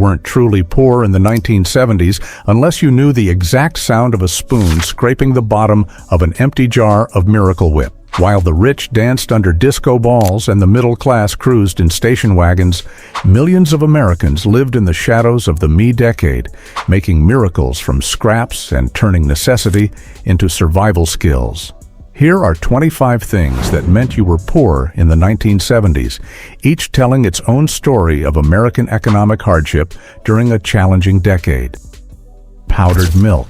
weren't truly poor in the 1970s unless you knew the exact sound of a spoon scraping the bottom of an empty jar of Miracle Whip. While the rich danced under disco balls and the middle class cruised in station wagons, millions of Americans lived in the shadows of the me decade, making miracles from scraps and turning necessity into survival skills. Here are 25 things that meant you were poor in the 1970s, each telling its own story of American economic hardship during a challenging decade. Powdered milk.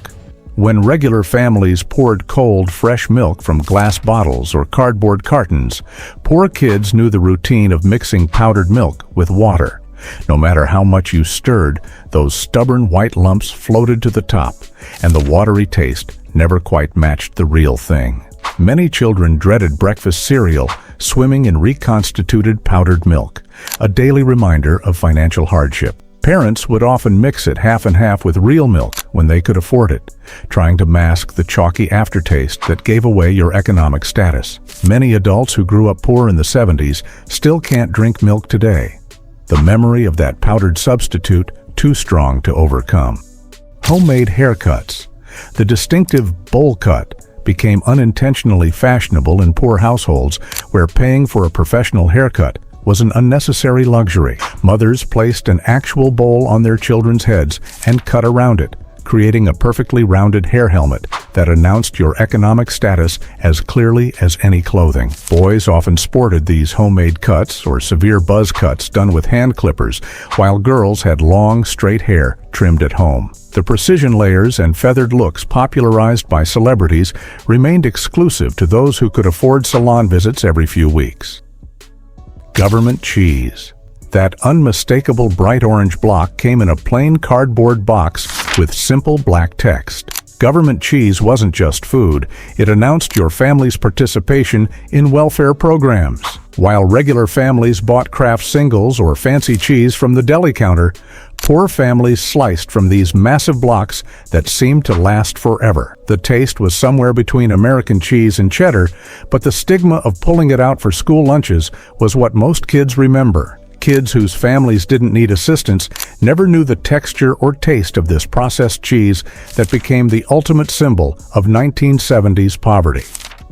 When regular families poured cold, fresh milk from glass bottles or cardboard cartons, poor kids knew the routine of mixing powdered milk with water. No matter how much you stirred, those stubborn white lumps floated to the top, and the watery taste never quite matched the real thing. Many children dreaded breakfast cereal, swimming in reconstituted powdered milk, a daily reminder of financial hardship. Parents would often mix it half and half with real milk when they could afford it, trying to mask the chalky aftertaste that gave away your economic status. Many adults who grew up poor in the 70s still can't drink milk today. The memory of that powdered substitute too strong to overcome. Homemade haircuts. The distinctive bowl cut became unintentionally fashionable in poor households where paying for a professional haircut was an unnecessary luxury. Mothers placed an actual bowl on their children's heads and cut around it, creating a perfectly rounded hair helmet that announced your economic status as clearly as any clothing. Boys often sported these homemade cuts or severe buzz cuts done with hand clippers, while girls had long, straight hair trimmed at home. The precision layers and feathered looks popularized by celebrities remained exclusive to those who could afford salon visits every few weeks. Government cheese. That unmistakable bright orange block came in a plain cardboard box with simple black text. Government cheese wasn't just food, it announced your family's participation in welfare programs. While regular families bought Kraft singles or fancy cheese from the deli counter, poor families sliced from these massive blocks that seemed to last forever. The taste was somewhere between American cheese and cheddar, but the stigma of pulling it out for school lunches was what most kids remember. Kids whose families didn't need assistance never knew the texture or taste of this processed cheese that became the ultimate symbol of 1970s poverty.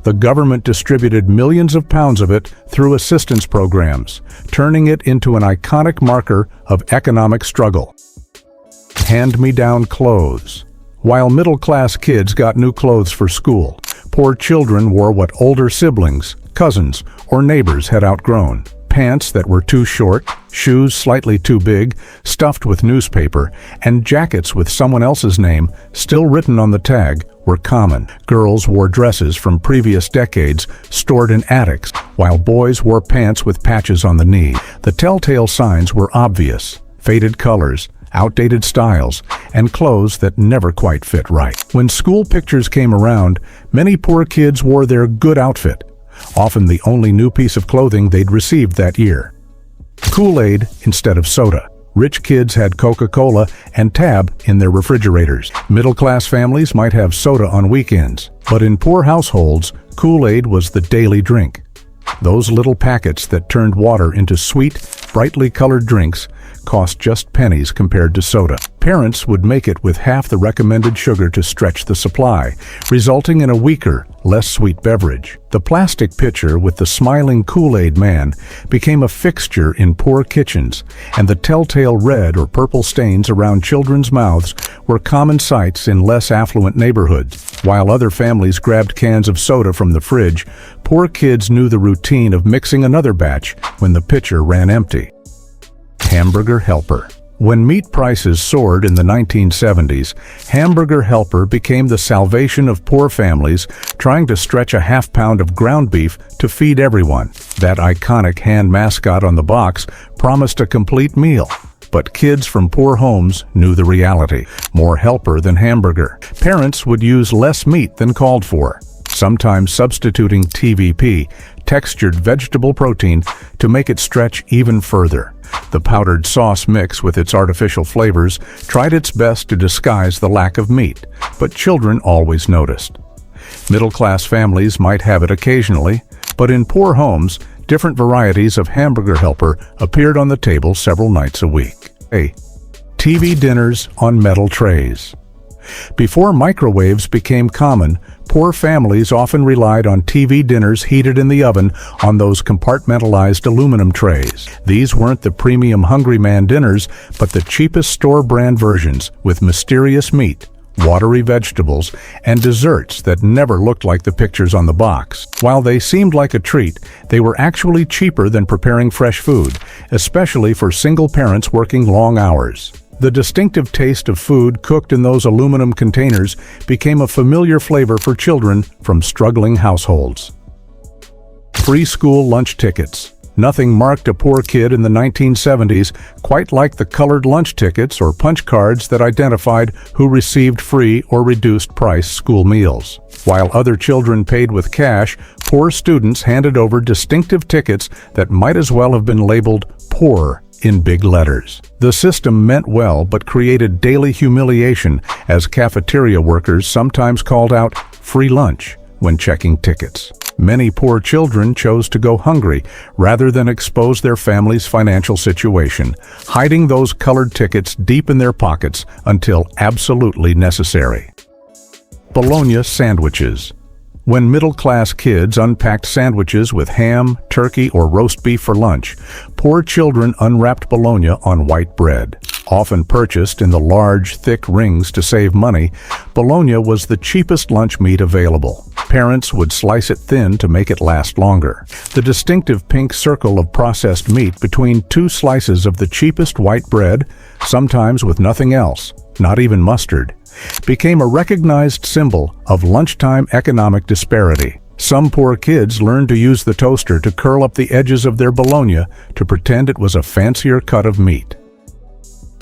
The government distributed millions of pounds of it through assistance programs, turning it into an iconic marker of economic struggle. Hand-me-down clothes. While middle-class kids got new clothes for school, poor children wore what older siblings, cousins, or neighbors had outgrown. Pants that were too short, shoes slightly too big, stuffed with newspaper, and jackets with someone else's name still written on the tag were common. Girls wore dresses from previous decades stored in attics, while boys wore pants with patches on the knee. The telltale signs were obvious: faded colors, outdated styles, and clothes that never quite fit right. When school pictures came around, many poor kids wore their good outfit, often the only new piece of clothing they'd received that year. Kool-Aid instead of soda. Rich kids had Coca-Cola and Tab in their refrigerators. Middle-class families might have soda on weekends, but in poor households, Kool-Aid was the daily drink. Those little packets that turned water into sweet, brightly colored drinks cost just pennies compared to soda. Parents would make it with half the recommended sugar to stretch the supply, resulting in a weaker, less sweet beverage. The plastic pitcher with the smiling Kool-Aid man became a fixture in poor kitchens, and the telltale red or purple stains around children's mouths were common sights in less affluent neighborhoods. While other families grabbed cans of soda from the fridge, poor kids knew the routine of mixing another batch when the pitcher ran empty. Hamburger helper. When meat prices soared in the 1970s, Hamburger Helper became the salvation of poor families trying to stretch a half-pound of ground beef to feed everyone. That iconic hand mascot on the box promised a complete meal, but kids from poor homes knew the reality: more helper than hamburger. Parents would use less meat than called for, sometimes substituting TVP, textured vegetable protein, to make it stretch even further. The powdered sauce mix with its artificial flavors tried its best to disguise the lack of meat, but children always noticed. Middle-class families might have it occasionally, but in poor homes, different varieties of Hamburger Helper appeared on the table several nights a week. TV dinners on metal trays. Before microwaves became common, poor families often relied on TV dinners heated in the oven on those compartmentalized aluminum trays. These weren't the premium Hungry Man dinners, but the cheapest store-brand versions with mysterious meat, watery vegetables, and desserts that never looked like the pictures on the box. While they seemed like a treat, they were actually cheaper than preparing fresh food, especially for single parents working long hours. The distinctive taste of food cooked in those aluminum containers became a familiar flavor for children from struggling households. Free school lunch tickets. Nothing marked a poor kid in the 1970s quite like the colored lunch tickets or punch cards that identified who received free or reduced price school meals. While other children paid with cash, poor students handed over distinctive tickets that might as well have been labeled "poor" in big letters. The system meant well but created daily humiliation as cafeteria workers sometimes called out "free lunch" when checking tickets. Many poor children chose to go hungry rather than expose their family's financial situation, hiding those colored tickets deep in their pockets until absolutely necessary. Bologna sandwiches. When middle-class kids unpacked sandwiches with ham, turkey, or roast beef for lunch, poor children unwrapped bologna on white bread. Often purchased in the large, thick rings to save money, bologna was the cheapest lunch meat available. Parents would slice it thin to make it last longer. The distinctive pink circle of processed meat between two slices of the cheapest white bread, sometimes with nothing else, not even mustard, became a recognized symbol of lunchtime economic disparity. Some poor kids learned to use the toaster to curl up the edges of their bologna to pretend it was a fancier cut of meat.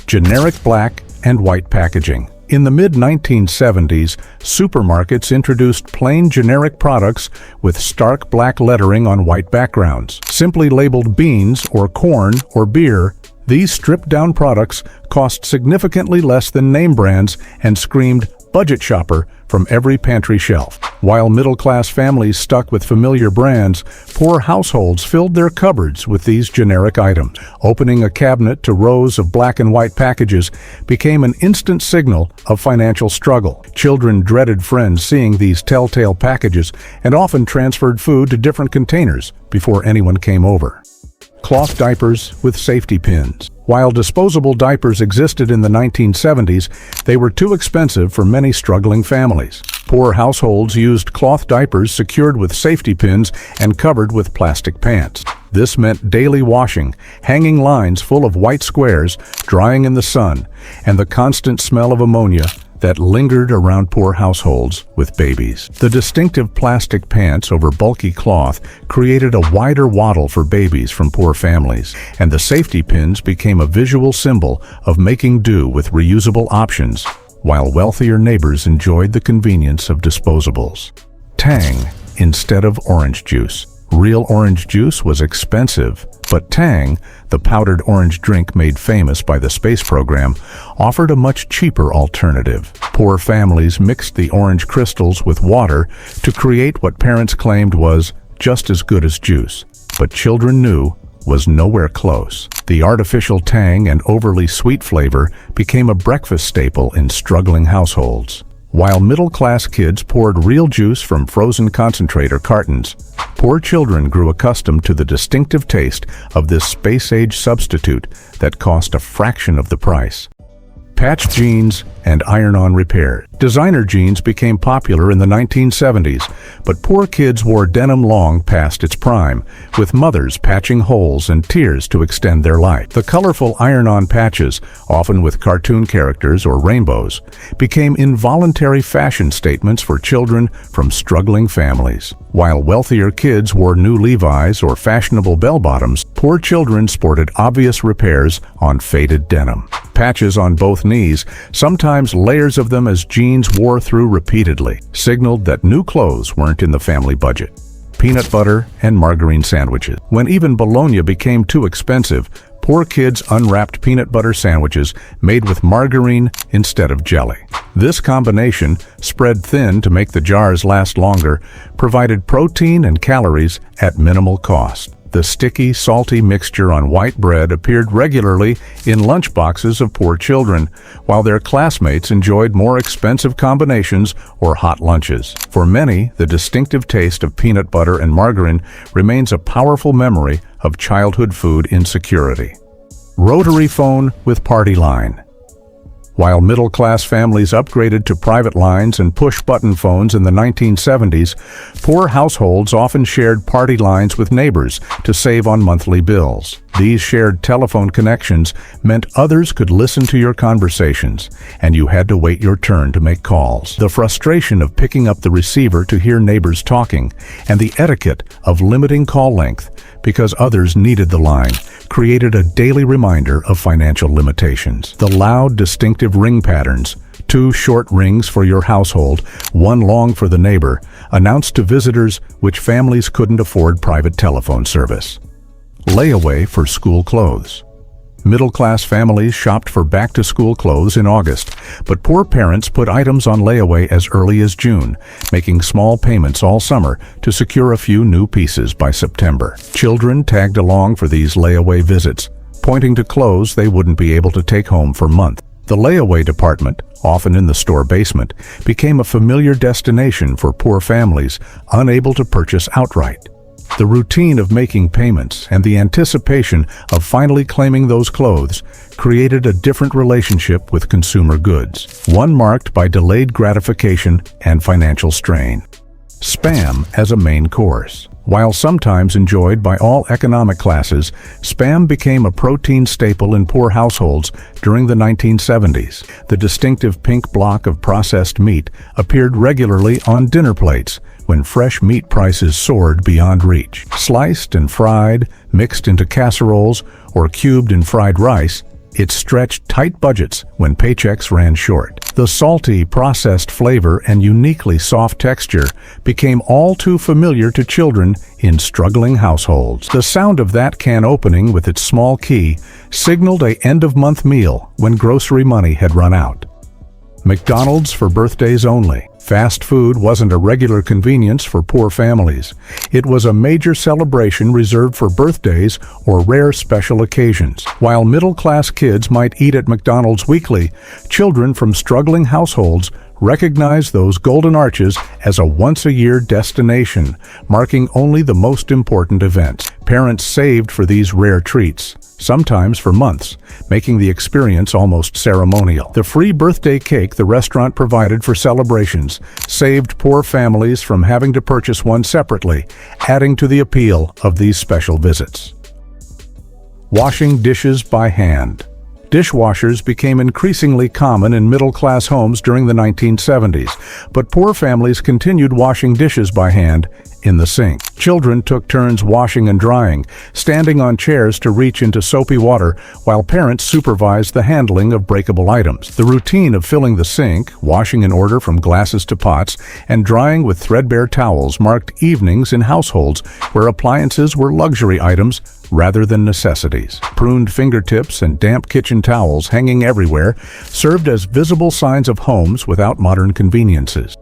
Generic black and white packaging. In the mid-1970s, supermarkets introduced plain generic products with stark black lettering on white backgrounds. Simply labeled beans or corn or beer, these stripped-down products cost significantly less than name brands and screamed "budget shopper" from every pantry shelf. While middle-class families stuck with familiar brands, poor households filled their cupboards with these generic items. Opening a cabinet to rows of black and white packages became an instant signal of financial struggle. Children dreaded friends seeing these telltale packages and often transferred food to different containers before anyone came over. Cloth diapers with safety pins. While disposable diapers existed in the 1970s, they were too expensive for many struggling families. Poor households used cloth diapers secured with safety pins and covered with plastic pants. This meant daily washing, hanging lines full of white squares, drying in the sun, and the constant smell of ammonia that lingered around poor households with babies. The distinctive plastic pants over bulky cloth created a wider waddle for babies from poor families, and the safety pins became a visual symbol of making do with reusable options, while wealthier neighbors enjoyed the convenience of disposables. Tang instead of orange juice. Real orange juice was expensive, but Tang, the powdered orange drink made famous by the space program, offered a much cheaper alternative. Poor families mixed the orange crystals with water to create what parents claimed was just as good as juice, but children knew was nowhere close. The artificial tang and overly sweet flavor became a breakfast staple in struggling households. While middle-class kids poured real juice from frozen concentrate or cartons, poor children grew accustomed to the distinctive taste of this space-age substitute that cost a fraction of the price. Patch jeans and iron-on repair. Designer jeans became popular in the 1970s, but poor kids wore denim long past its prime, with mothers patching holes and tears to extend their life. The colorful iron-on patches, often with cartoon characters or rainbows, became involuntary fashion statements for children from struggling families. While wealthier kids wore new Levi's or fashionable bell-bottoms, poor children sported obvious repairs on faded denim. Patches on both knees, sometimes layers of them as jeans wore through repeatedly, signaled that new clothes weren't in the family budget. Peanut butter and margarine sandwiches. When even bologna became too expensive, poor kids unwrapped peanut butter sandwiches made with margarine instead of jelly. This combination, spread thin to make the jars last longer, provided protein and calories at minimal cost. The sticky, salty mixture on white bread appeared regularly in lunchboxes of poor children, while their classmates enjoyed more expensive combinations or hot lunches. For many, the distinctive taste of peanut butter and margarine remains a powerful memory of childhood food insecurity. Rotary phone with party line. While middle-class families upgraded to private lines and push-button phones in the 1970s, poor households often shared party lines with neighbors to save on monthly bills. These shared telephone connections meant others could listen to your conversations, and you had to wait your turn to make calls. The frustration of picking up the receiver to hear neighbors talking, and the etiquette of limiting call length because others needed the line, created a daily reminder of financial limitations. The loud, distinctive ring patterns, 2 short rings for your household, 1 long for the neighbor, announced to visitors which families couldn't afford private telephone service. Layaway for school clothes. Middle-class families shopped for back-to-school clothes in August, but poor parents put items on layaway as early as June, making small payments all summer to secure a few new pieces by September. Children tagged along for these layaway visits, pointing to clothes they wouldn't be able to take home for months. The layaway department, often in the store basement, became a familiar destination for poor families unable to purchase outright. The routine of making payments and the anticipation of finally claiming those clothes created a different relationship with consumer goods, one marked by delayed gratification and financial strain. Spam as a main course. While sometimes enjoyed by all economic classes, Spam became a protein staple in poor households during the 1970s. The distinctive pink block of processed meat appeared regularly on dinner plates when fresh meat prices soared beyond reach. Sliced and fried, mixed into casseroles, or cubed in fried rice, it stretched tight budgets when paychecks ran short. The salty, processed flavor and uniquely soft texture became all too familiar to children in struggling households. The sound of that can opening with its small key signaled an end-of-month meal when grocery money had run out. McDonald's for birthdays only. Fast food wasn't a regular convenience for poor families. It was a major celebration reserved for birthdays or rare special occasions. While middle-class kids might eat at McDonald's weekly, children from struggling households recognized those golden arches as a once-a-year destination, marking only the most important events. Parents saved for these rare treats, sometimes for months, making the experience almost ceremonial. The free birthday cake the restaurant provided for celebrations saved poor families from having to purchase one separately, adding to the appeal of these special visits. Washing dishes by hand. Dishwashers became increasingly common in middle-class homes during the 1970s, but poor families continued washing dishes by hand in the sink. Children took turns washing and drying, standing on chairs to reach into soapy water while parents supervised the handling of breakable items. The routine of filling the sink, washing in order from glasses to pots, and drying with threadbare towels marked evenings in households where appliances were luxury items rather than necessities. Pruned fingertips and damp kitchen towels hanging everywhere served as visible signs of homes without modern conveniences.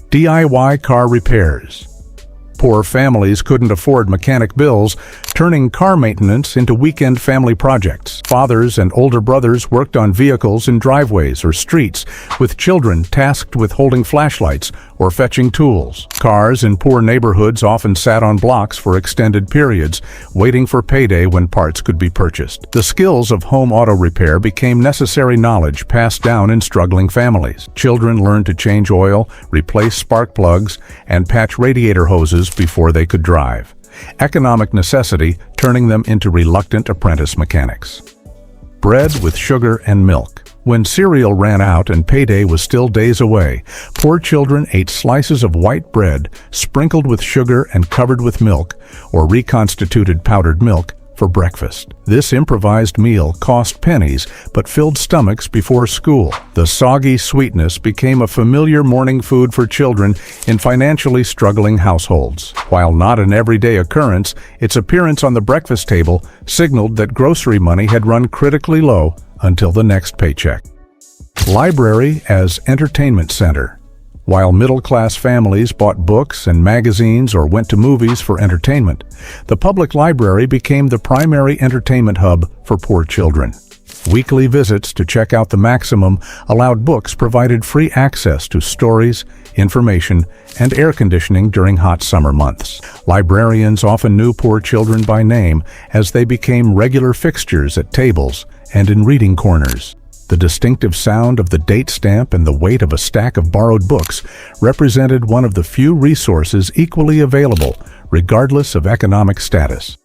DIY car repairs. Poor families couldn't afford mechanic bills, turning car maintenance into weekend family projects. Fathers and older brothers worked on vehicles in driveways or streets, with children tasked with holding flashlights or fetching tools. Cars in poor neighborhoods often sat on blocks for extended periods, waiting for payday when parts could be purchased. The skills of home auto repair became necessary knowledge passed down in struggling families. Children learned to change oil, replace spark plugs, and patch radiator hoses before they could drive. Economic necessity turning them into reluctant apprentice mechanics. Bread with sugar and milk. When cereal ran out and payday was still days away, poor children ate slices of white bread sprinkled with sugar and covered with milk, or reconstituted powdered milk, for breakfast. This improvised meal cost pennies but filled stomachs before school. The soggy sweetness became a familiar morning food for children in financially struggling households. While not an everyday occurrence, its appearance on the breakfast table signaled that grocery money had run critically low until the next paycheck. Library as entertainment center. While middle-class families bought books and magazines or went to movies for entertainment, the public library became the primary entertainment hub for poor children. Weekly visits to check out the maximum allowed books provided free access to stories, information, and air conditioning during hot summer months. Librarians often knew poor children by name as they became regular fixtures at tables and in reading corners. The distinctive sound of the date stamp and the weight of a stack of borrowed books represented one of the few resources equally available, regardless of economic status.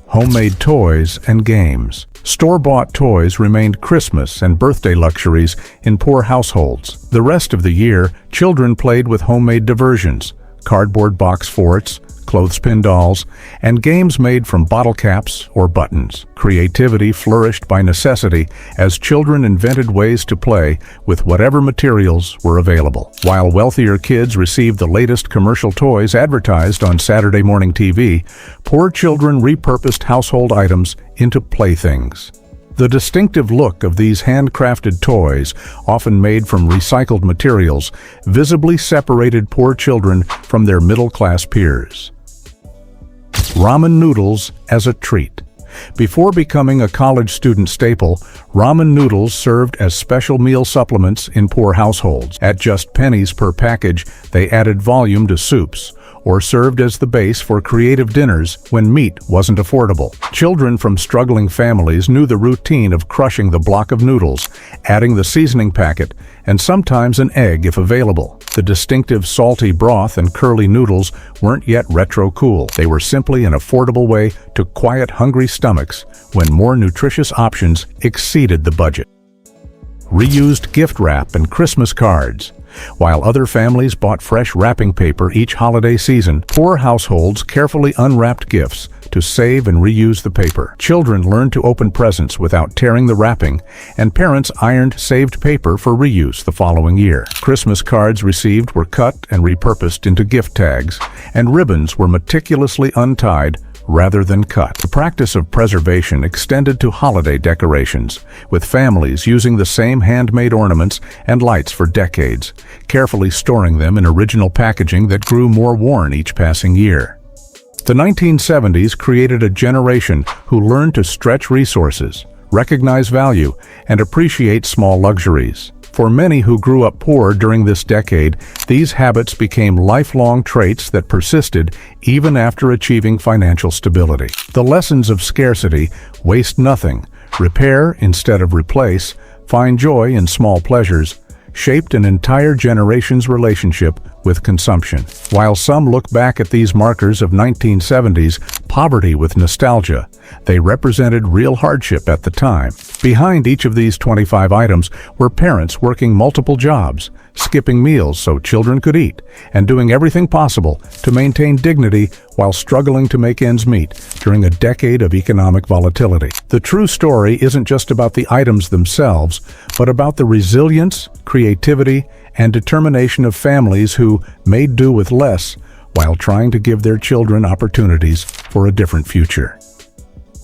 Homemade toys and games. Store-bought toys remained Christmas and birthday luxuries in poor households. The rest of the year, children played with homemade diversions, cardboard box forts, clothespin dolls, and games made from bottle caps or buttons. Creativity flourished by necessity as children invented ways to play with whatever materials were available. While wealthier kids received the latest commercial toys advertised on Saturday morning TV, poor children repurposed household items into playthings. The distinctive look of these handcrafted toys, often made from recycled materials, visibly separated poor children from their middle-class peers. Ramen noodles as a treat. Before becoming a college student staple, ramen noodles served as special meal supplements in poor households. At just pennies per package, they added volume to soups, or served as the base for creative dinners when meat wasn't affordable. Children from struggling families knew the routine of crushing the block of noodles, adding the seasoning packet, and sometimes an egg if available. The distinctive salty broth and curly noodles weren't yet retro cool. They were simply an affordable way to quiet hungry stomachs when more nutritious options exceeded the budget. Reused gift wrap and Christmas cards. While other families bought fresh wrapping paper each holiday season, poor households carefully unwrapped gifts to save and reuse the paper. Children learned to open presents without tearing the wrapping, and parents ironed saved paper for reuse the following year. Christmas cards received were cut and repurposed into gift tags, and ribbons were meticulously untied rather than cut. The practice of preservation extended to holiday decorations, with families using the same handmade ornaments and lights for decades, carefully storing them in original packaging that grew more worn each passing year. The 1970s created a generation who learned to stretch resources, recognize value, and appreciate small luxuries. For many who grew up poor during this decade, these habits became lifelong traits that persisted even after achieving financial stability. The lessons of scarcity: waste nothing, repair instead of replace, find joy in small pleasures, shaped an entire generation's relationship with consumption. While some look back at these markers of 1970s poverty with nostalgia, they represented real hardship at the time. Behind each of these 25 items were parents working multiple jobs, skipping meals so children could eat, and doing everything possible to maintain dignity while struggling to make ends meet during a decade of economic volatility. The true story isn't just about the items themselves, but about the resilience, creativity, and determination of families who made do with less while trying to give their children opportunities for a different future.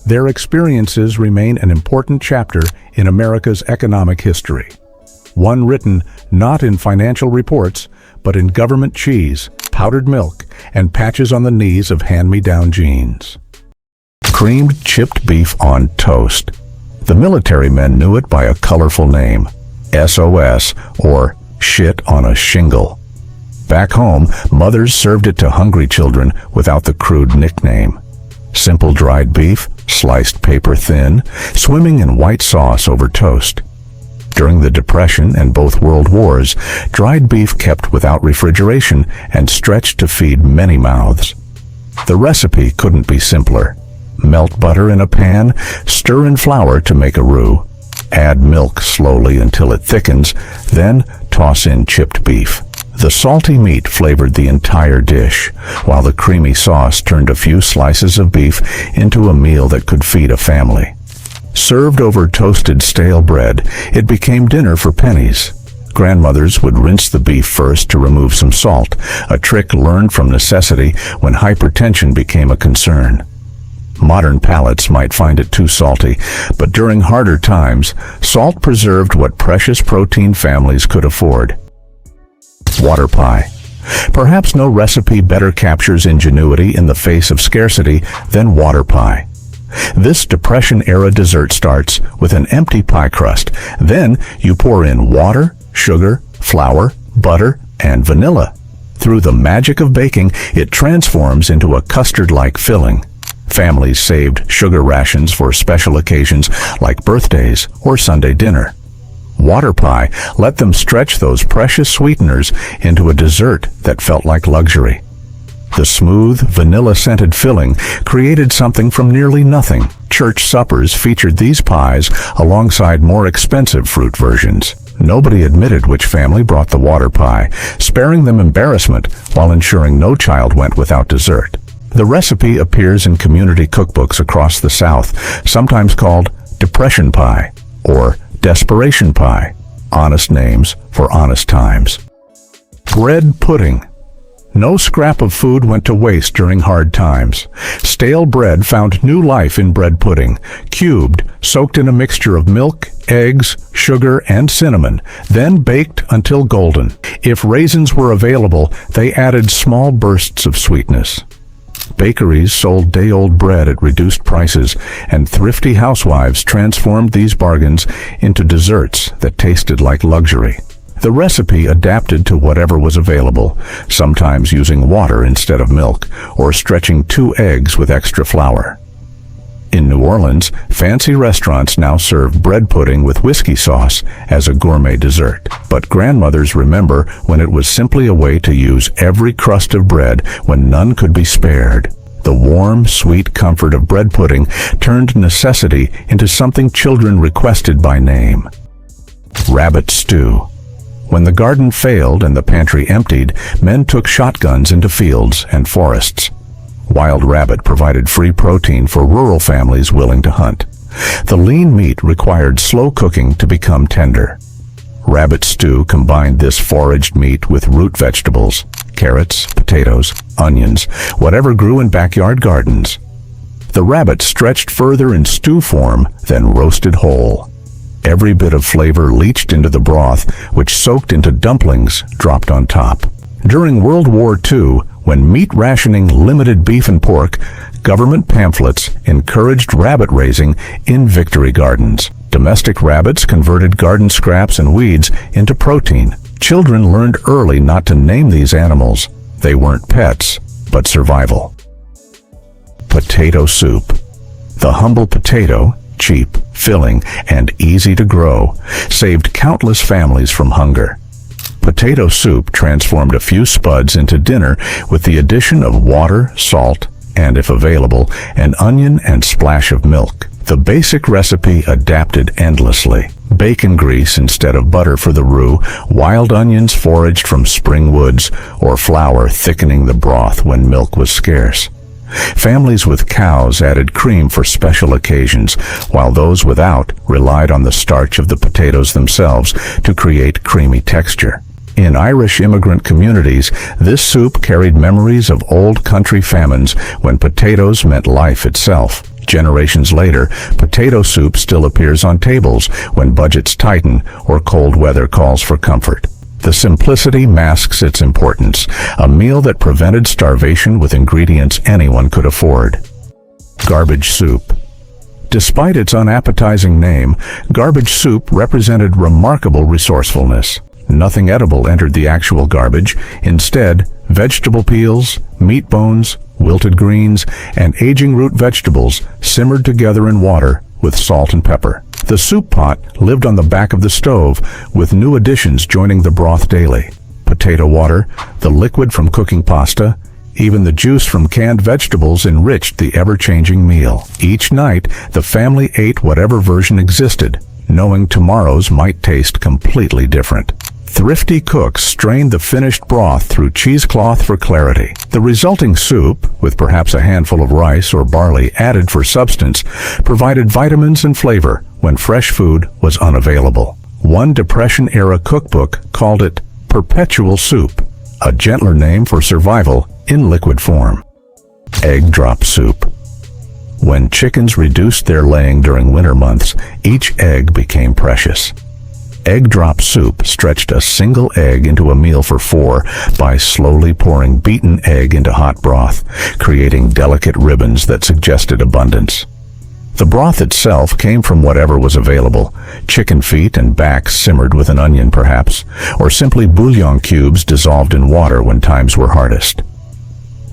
Their experiences remain an important chapter in America's economic history, one written not in financial reports, but in government cheese, powdered milk, and patches on the knees of hand-me-down jeans. Creamed chipped beef on toast. The military men knew it by a colorful name: SOS, or shit on a shingle. Back home, mothers served it to hungry children without the crude nickname. Simple dried beef, sliced paper thin, swimming in white sauce over toast. During the Depression and both World Wars, dried beef kept without refrigeration and stretched to feed many mouths. The recipe couldn't be simpler. Melt butter in a pan, stir in flour to make a roux. Add milk slowly until it thickens, then toss in chipped beef. The salty meat flavored the entire dish, while the creamy sauce turned a few slices of beef into a meal that could feed a family. Served over toasted stale bread, it became dinner for pennies. Grandmothers would rinse the beef first to remove some salt, a trick learned from necessity when hypertension became a concern. Modern palates might find it too salty, but during harder times, salt preserved what precious protein families could afford. Water pie. Perhaps no recipe better captures ingenuity in the face of scarcity than water pie. This Depression-era dessert starts with an empty pie crust. Then you pour in water, sugar, flour, butter, and vanilla. Through the magic of baking, it transforms into a custard-like filling. Families saved sugar rations for special occasions like birthdays or Sunday dinner. Water pie let them stretch those precious sweeteners into a dessert that felt like luxury. The smooth, vanilla-scented filling created something from nearly nothing. Church suppers featured these pies alongside more expensive fruit versions. Nobody admitted which family brought the water pie, sparing them embarrassment while ensuring no child went without dessert. The recipe appears in community cookbooks across the South, sometimes called Depression pie or Desperation pie, honest names for honest times. Bread pudding. No scrap of food went to waste during hard times. Stale bread found new life in bread pudding, cubed, soaked in a mixture of milk, eggs, sugar, and cinnamon, then baked until golden. If raisins were available, they added small bursts of sweetness. Bakeries sold day-old bread at reduced prices, and thrifty housewives transformed these bargains into desserts that tasted like luxury. The recipe adapted to whatever was available, sometimes using water instead of milk, or stretching 2 eggs with extra flour. In New Orleans, fancy restaurants now serve bread pudding with whiskey sauce as a gourmet dessert. But grandmothers remember when it was simply a way to use every crust of bread when none could be spared. The warm, sweet comfort of bread pudding turned necessity into something children requested by name. Rabbit stew. When the garden failed and the pantry emptied, men took shotguns into fields and forests. Wild rabbit provided free protein for rural families willing to hunt. The lean meat required slow cooking to become tender. Rabbit stew combined this foraged meat with root vegetables, carrots, potatoes, onions, whatever grew in backyard gardens. The rabbit stretched further in stew form than roasted whole. Every bit of flavor leached into the broth, which soaked into dumplings dropped on top. During World War II, when meat rationing limited beef and pork, government pamphlets encouraged rabbit raising in victory gardens. Domestic rabbits converted garden scraps and weeds into protein. Children learned early not to name these animals. They weren't pets, but survival. Potato soup. The humble potato, cheap, filling, and easy to grow, saved countless families from hunger. Potato soup transformed a few spuds into dinner with the addition of water, salt, and, if available, an onion and splash of milk. The basic recipe adapted endlessly. Bacon grease instead of butter for the roux, wild onions foraged from spring woods, or flour thickening the broth when milk was scarce. Families with cows added cream for special occasions, while those without relied on the starch of the potatoes themselves to create creamy texture. In Irish immigrant communities, this soup carried memories of old country famines when potatoes meant life itself. Generations later, potato soup still appears on tables when budgets tighten or cold weather calls for comfort. The simplicity masks its importance, a meal that prevented starvation with ingredients anyone could afford. Garbage soup. Despite its unappetizing name, garbage soup represented remarkable resourcefulness. Nothing edible entered the actual garbage. Instead, vegetable peels, meat bones, wilted greens, and aging root vegetables simmered together in water with salt and pepper. The soup pot lived on the back of the stove, with new additions joining the broth daily. Potato water, the liquid from cooking pasta, even the juice from canned vegetables enriched the ever-changing meal. Each night, the family ate whatever version existed, knowing tomorrow's might taste completely different. Thrifty cooks strained the finished broth through cheesecloth for clarity. The resulting soup, with perhaps a handful of rice or barley added for substance, provided vitamins and flavor when fresh food was unavailable. One Depression-era cookbook called it perpetual soup, a gentler name for survival in liquid form. Egg drop soup. When chickens reduced their laying during winter months, each egg became precious. egg drop soup stretched a single egg into a meal for four by slowly pouring beaten egg into hot broth, creating delicate ribbons that suggested abundance. The broth itself came from whatever was available, chicken feet and backs simmered with an onion perhaps, or simply bouillon cubes dissolved in water when times were hardest.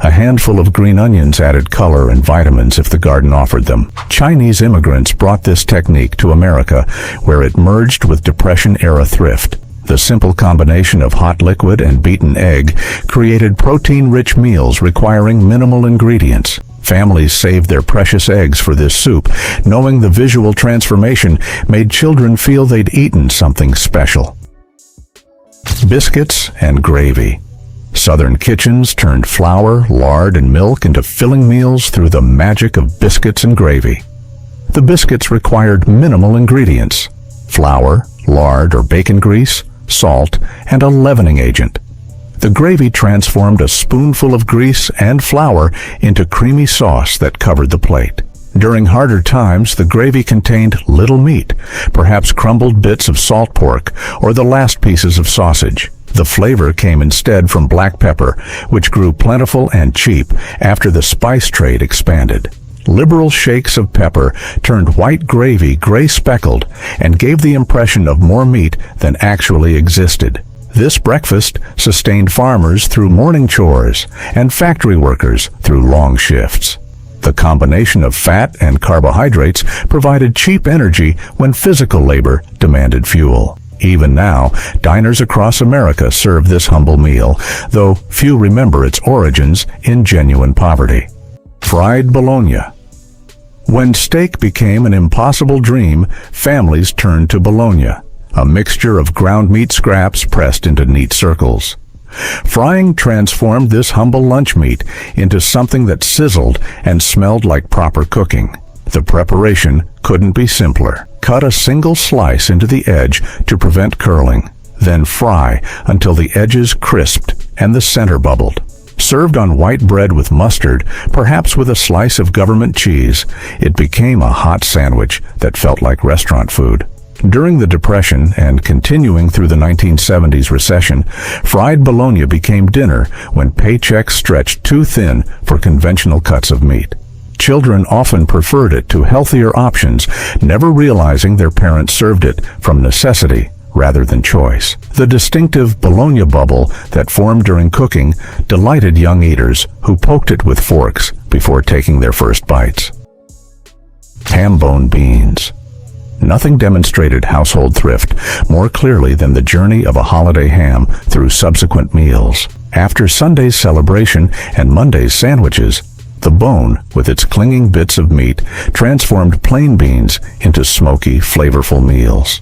A handful of green onions added color and vitamins if the garden offered them. Chinese immigrants brought this technique to America, where it merged with Depression-era thrift. The simple combination of hot liquid and beaten egg created protein-rich meals requiring minimal ingredients. Families saved their precious eggs for this soup, knowing the visual transformation made children feel they'd eaten something special. Biscuits and gravy. Southern kitchens turned flour, lard, and milk into filling meals through the magic of biscuits and gravy. The biscuits required minimal ingredients: flour, lard or bacon grease, salt, and a leavening agent. The gravy transformed a spoonful of grease and flour into creamy sauce that covered the plate. During harder times, the gravy contained little meat, perhaps crumbled bits of salt pork or the last pieces of sausage. The flavor came instead from black pepper, which grew plentiful and cheap after the spice trade expanded. Liberal shakes of pepper turned white gravy gray-speckled and gave the impression of more meat than actually existed. This breakfast sustained farmers through morning chores and factory workers through long shifts. The combination of fat and carbohydrates provided cheap energy when physical labor demanded fuel. Even now, diners across America serve this humble meal, though few remember its origins in genuine poverty. Fried bologna. When steak became an impossible dream, families turned to bologna, a mixture of ground meat scraps pressed into neat circles. Frying transformed this humble lunch meat into something that sizzled and smelled like proper cooking. The preparation couldn't be simpler. Cut a single slice into the edge to prevent curling, then fry until the edges crisped and the center bubbled. Served on white bread with mustard, perhaps with a slice of government cheese, it became a hot sandwich that felt like restaurant food. During the Depression and continuing through the 1970s recession, fried bologna became dinner when paychecks stretched too thin for conventional cuts of meat. Children often preferred it to healthier options, never realizing their parents served it from necessity rather than choice. The distinctive bologna bubble that formed during cooking delighted young eaters who poked it with forks before taking their first bites. Ham bone beans. Nothing demonstrated household thrift more clearly than the journey of a holiday ham through subsequent meals. After Sunday's celebration and Monday's sandwiches, the bone, with its clinging bits of meat, transformed plain beans into smoky, flavorful meals.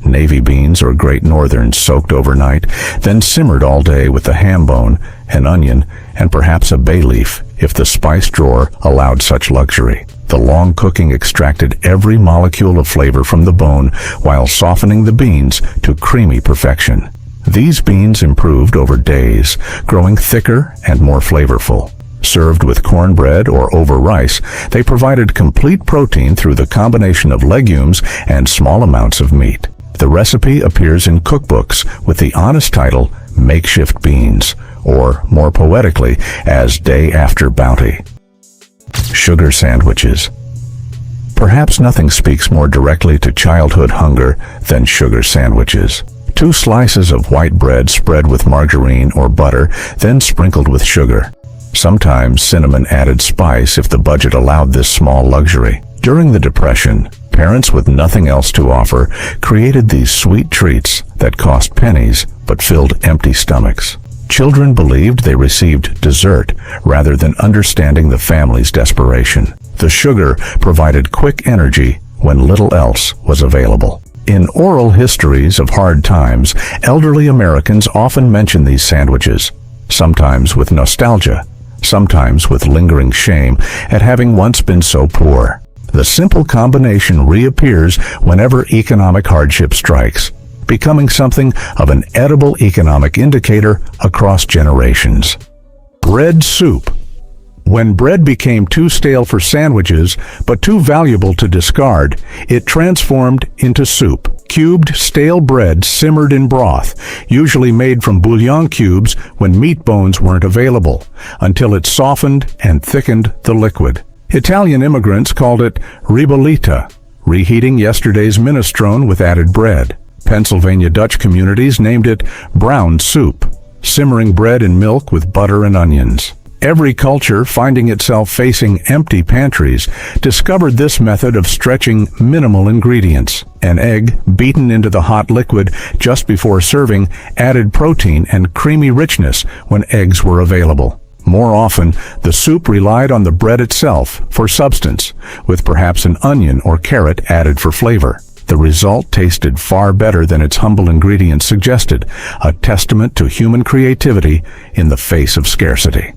Navy beans or Great Northerns soaked overnight, then simmered all day with the ham bone, an onion, and perhaps a bay leaf, if the spice drawer allowed such luxury. The long cooking extracted every molecule of flavor from the bone while softening the beans to creamy perfection. These beans improved over days, growing thicker and more flavorful. Served with cornbread or over rice, they provided complete protein through the combination of legumes and small amounts of meat. The recipe appears in cookbooks with the honest title, Makeshift Beans, or more poetically, as Day After Bounty. Sugar sandwiches. Perhaps nothing speaks more directly to childhood hunger than sugar sandwiches. 2 slices of white bread spread with margarine or butter, then sprinkled with sugar. Sometimes cinnamon added spice if the budget allowed this small luxury. During the Depression, parents with nothing else to offer created these sweet treats that cost pennies but filled empty stomachs. Children believed they received dessert rather than understanding the family's desperation. The sugar provided quick energy when little else was available. In oral histories of hard times, elderly Americans often mention these sandwiches, sometimes with nostalgia, sometimes with lingering shame at having once been so poor. The simple combination reappears whenever economic hardship strikes, becoming something of an edible economic indicator across generations. Bread soup. When bread became too stale for sandwiches, but too valuable to discard, it transformed into soup. Cubed stale bread simmered in broth, usually made from bouillon cubes when meat bones weren't available, until it softened and thickened the liquid. Italian immigrants called it ribollita, reheating yesterday's minestrone with added bread. Pennsylvania Dutch communities named it brown soup, simmering bread in milk with butter and onions. Every culture, finding itself facing empty pantries, discovered this method of stretching minimal ingredients. An egg, beaten into the hot liquid just before serving, added protein and creamy richness when eggs were available. More often, the soup relied on the bread itself for substance, with perhaps an onion or carrot added for flavor. The result tasted far better than its humble ingredients suggested, a testament to human creativity in the face of scarcity.